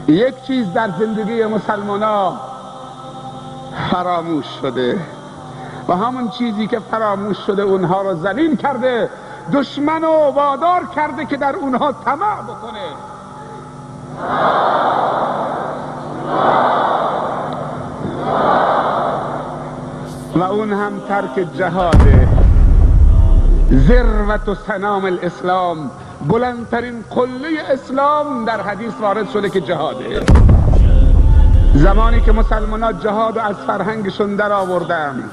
یک چیز در زندگی مسلمانان فراموش شده و همون چیزی که فراموش شده اونها رو ذلیل کرده، دشمن و وادار کرده که در اونها طمع بکنه. و اون هم ترک جهاده. ذروت و سنام الاسلام، بلندترین قله اسلام در حدیث وارد شده که جهاده. زمانی که مسلمانان جهاد از فرهنگشون در آوردن،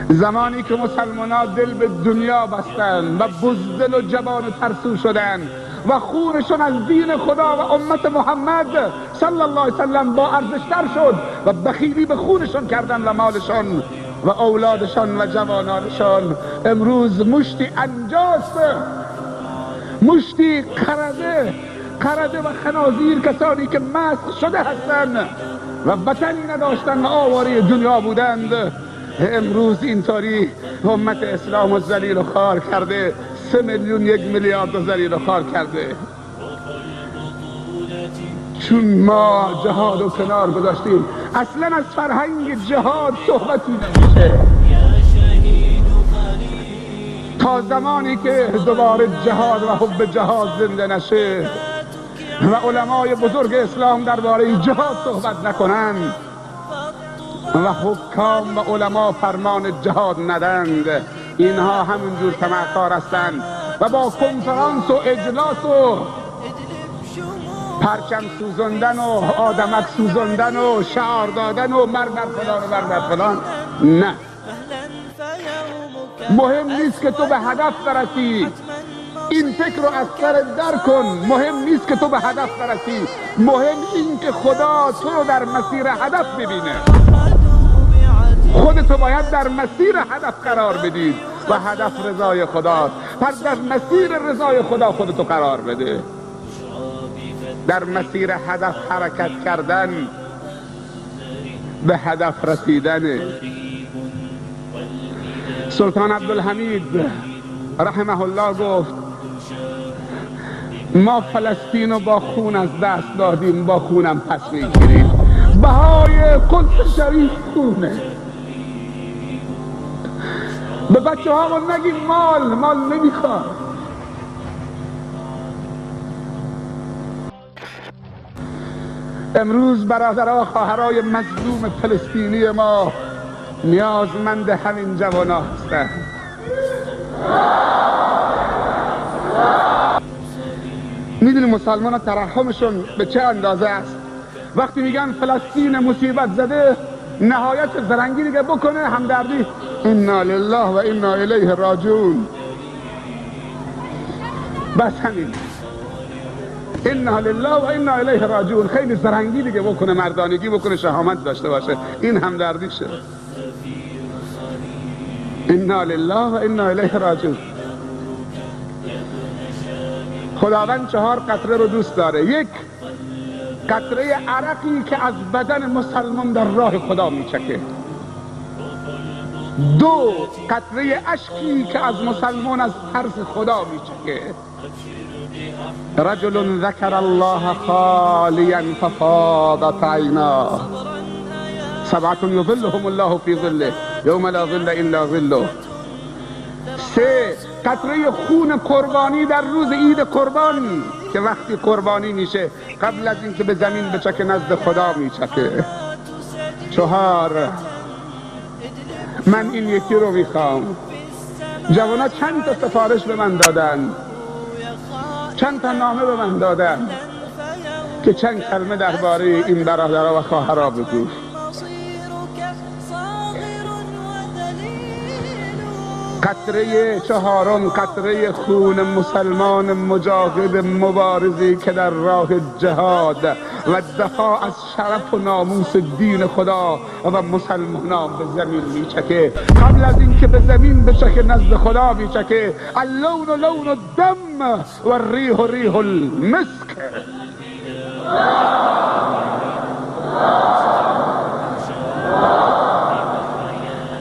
زمانی که مسلمانان دل به دنیا بستن و بزدل و جبان و ترسو شدن و خونشون از دین خدا و امت محمد صلی الله علیه وسلم با ارزشتر شد و بخیلی به خونشون کردن و مالشون و اولادشان و جوانانشان، امروز مشتی انجاس، مشتی قرده و خنازیر، کسانی که مسخ شده هستند و وطنی نداشتن و آواره دنیا بودند، امروز اینطوری امت اسلام و ذلیل و خوار کرده. 3 میلیون 1 میلیارد ذلیل و خوار کرده. چون ما جهاد و کنار گذاشتیم، اصلا از فرهنگ جهاد صحبتی نمیشه تا زمانی که دوباره جهاد و حب جهاد زنده نشه و علمای بزرگ اسلام درباره جهاد صحبت نکنند و حکام و علما فرمان جهاد ندند. اینها همونجور طمعکار هستند و با کنفرانس و اجلاس و پرچم سوزندن و آدمک سوزندن و شعار دادن و مرد فلان و مرد فلان، نه، مهم نیست که تو به هدف برسی. این فکر رو از سر در کن. مهم نیست که تو به هدف برسی، مهم این که خدا تو رو در مسیر هدف ببینه. خودتو باید در مسیر هدف قرار بدید و هدف رضای خداست. پس در مسیر رضای خدا خودتو قرار بده. در مسیر هدف حرکت کردن به هدف رسیدن. سلطان عبدالحمید رحمه الله گفت ما فلسطین رو با خون از دست دادیم، با خونم پس میگیریم. بهای قدس شریف خونه. به بچه ها نگیم مال نمیخواد. امروز برادرها خواهرای مظلوم فلسطینی ما نیازمند همین جوانا هستند. میدونی مسلمان ها ترحمشون به چه اندازه است؟ وقتی میگن فلسطین مصیبت زده، نهایت زرنگی دیگه بکنه همدردی، انا لله و انا الیه راجعون. بس همین، انا لله و انا الیه راجعون. خیلی زرنگی دیگه بکنه، مردانگی بکنه، شهامت داشته باشه، این همدردی شه. انا لله و انا الیه راجعون. خداوند 4 قطره رو دوست داره. 1 قطره عرقی که از بدن مسلمان در راه خدا میچکه. 2 قطره اشکی که از مسلمان از ترس خدا میچکه. رجل ذکر الله خالیا ففاضت عیناه 7 یظلهم الله فی ظله یوم لا ظل الا ظله. 3 قطره خون قربانی در روز عید قربان که وقتی قربانی میشه قبل از اینکه به زمین بچکه نزد خدا میچکه. 4 من این یکی رو میخوام. جوانا چند تا سفارش به من دادن، چند تا نامه به من دادن که چند کلمه درباره این برادرها و خواهرها بگو. قطره 4 قطره خون مسلمان مجاهد مبارزی که در راه جهاد و دفاع از شرف و ناموس دین خدا و مسلمانان به زمین میچکه. قبل از اینکه به زمین بچکه نزد خدا میچکه. اللون لون الدم و الریح ریح المسک.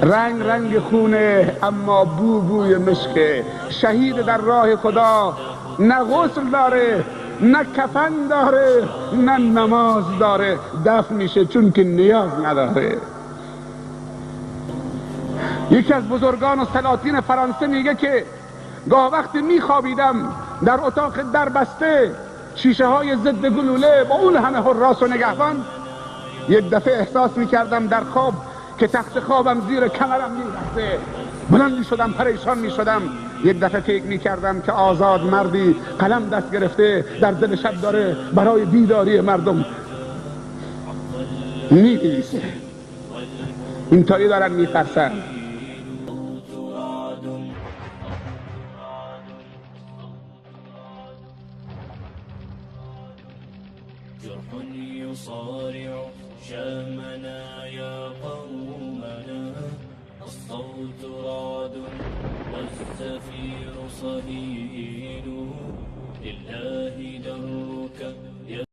رنگ خونه اما بوی مشکه. شهید در راه خدا نه غسل داره، نه کفن داره، نه نماز داره، دفن میشه چون که نیاز نداره. یکی از بزرگان و سلاطین فرانسه میگه که گاه وقتی میخوابیدم در اتاق دربسته، شیشه های ضد گلوله با اون همه حراس و نگهبان، یک دفعه احساس میکردم در خواب که تخت خوابم زیر کمرم میرفته، بلند میشدم، پریشان میشدم. یک دفعه فکر میکردم که آزاد مردی قلم دست گرفته در دل شب داره برای بیداری مردم می‌نویسه. اینطوری دارن میترسن. جرح يصارع شامنا يا قومنا، الصوت رعد والزفير صهيل.